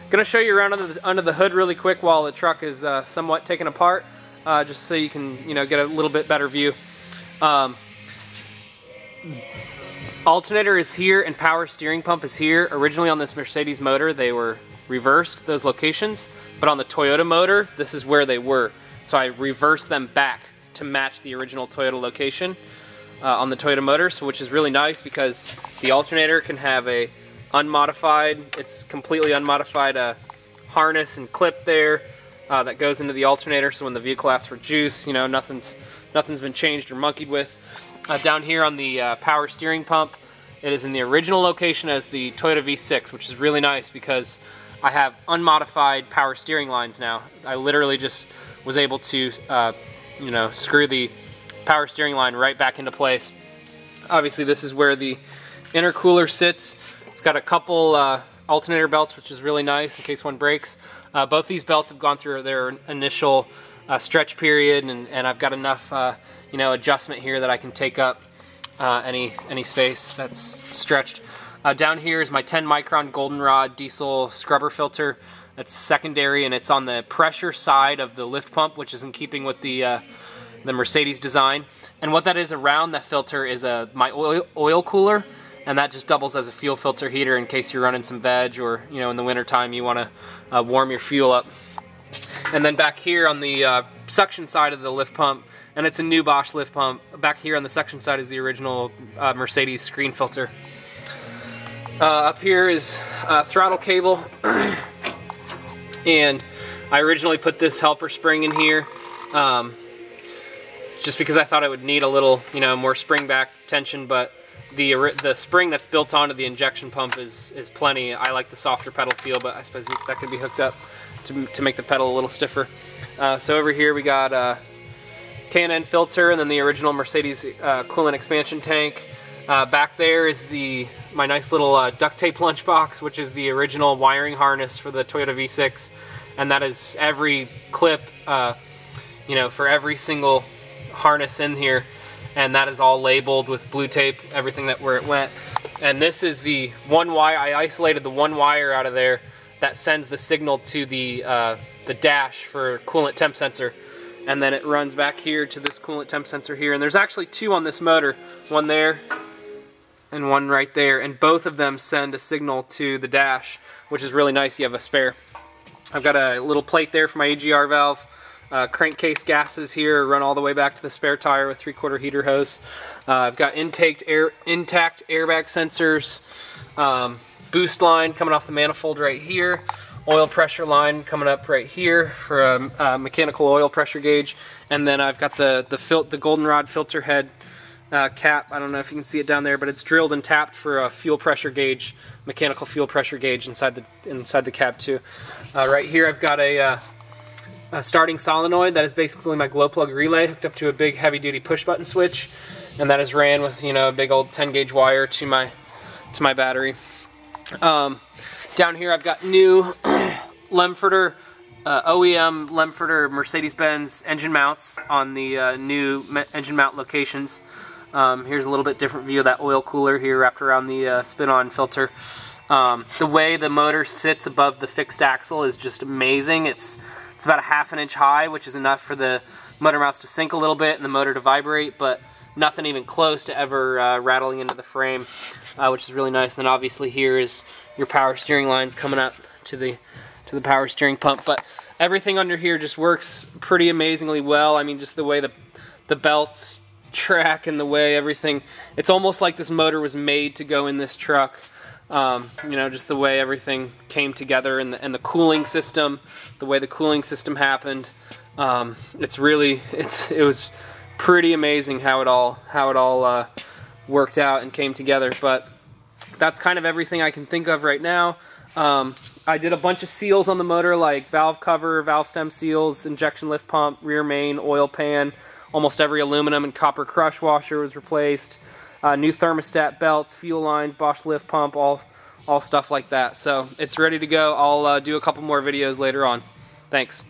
Gonna show you around under the hood really quick while the truck is somewhat taken apart, just so you can get a little bit better view. Alternator is here and power steering pump is here. Originally on this Mercedes motor they were reversed, those locations, but on the Toyota motor this is where they were. So I reversed them back to match the original Toyota location on the Toyota motor, so which is really nice because the alternator can have a unmodified, it's completely unmodified harness and clip there that goes into the alternator, so when the vehicle asks for juice, nothing's been changed or monkeyed with. Down here on the power steering pump, it is in the original location as the Toyota V6, which is really nice because I have unmodified power steering lines now. I literally just was able to screw the power steering line right back into place. Obviously this is where the intercooler sits. It's got a couple alternator belts, which is really nice in case one breaks. Both these belts have gone through their initial stretch period, and I've got enough adjustment here that I can take up any space that's stretched. Down here is my 10 micron goldenrod diesel scrubber filter. That's secondary, and it's on the pressure side of the lift pump, which is in keeping with the Mercedes design. And what that is around that filter is my oil cooler, and that just doubles as a fuel filter heater in case you're running some veg, or in the winter time you want to warm your fuel up. And then back here on the suction side of the lift pump, and it's a new Bosch lift pump, back here on the suction side is the original Mercedes screen filter. Up here is throttle cable, and I originally put this helper spring in here just because I thought I would need a little more spring back tension, but the spring that's built onto the injection pump is plenty. I like the softer pedal feel, but I suppose that could be hooked up to make the pedal a little stiffer. So over here we got K&N filter, and then the original Mercedes coolant expansion tank. Back there is my nice little duct tape lunchbox, which is the original wiring harness for the Toyota V6, and that is every clip, for every single harness in here, and that is all labeled with blue tape, everything where it went. And this is the one wire. I isolated the one wire out of there that sends the signal to the dash for coolant temp sensor, and then it runs back here to this coolant temp sensor here. And there's actually two on this motor, one there and one right there, and both of them send a signal to the dash, which is really nice. You have a spare. I've got a little plate there for my AGR valve. Crankcase gases here run all the way back to the spare tire with 3/4 heater hose. I've got intact airbag sensors, boost line coming off the manifold right here, oil pressure line coming up right here for a mechanical oil pressure gauge, and then I've got the goldenrod filter head cap. I don't know if you can see it down there, but it's drilled and tapped for a fuel pressure gauge, mechanical fuel pressure gauge inside the cab too. Right here I've got a starting solenoid that is basically my glow plug relay hooked up to a big heavy duty push button switch, and that is ran with a big old 10 gauge wire to my battery. Down here I've got new Lemfurter OEM Lemfurter Mercedes-Benz engine mounts on the new engine mount locations. Here's a little bit different view of that oil cooler here wrapped around the spin-on filter. The way the motor sits above the fixed axle is just amazing. It's about a ½ inch high, which is enough for the motor mounts to sink a little bit and the motor to vibrate, but nothing even close to ever rattling into the frame, which is really nice. And then obviously here is your power steering lines coming up to the power steering pump. But everything under here just works pretty amazingly well. I mean, just the way the belts track and the way everything, it's almost like this motor was made to go in this truck. Just the way everything came together, and the cooling system, the way the cooling system happened. It was pretty amazing how it all worked out and came together. But that's kind of everything I can think of right now. I did a bunch of seals on the motor, like valve cover, valve stem seals, injection lift pump, rear main, oil pan. Almost every aluminum and copper crush washer was replaced. New thermostat belts, fuel lines, Bosch lift pump, all stuff like that. So it's ready to go. I'll do a couple more videos later on. Thanks.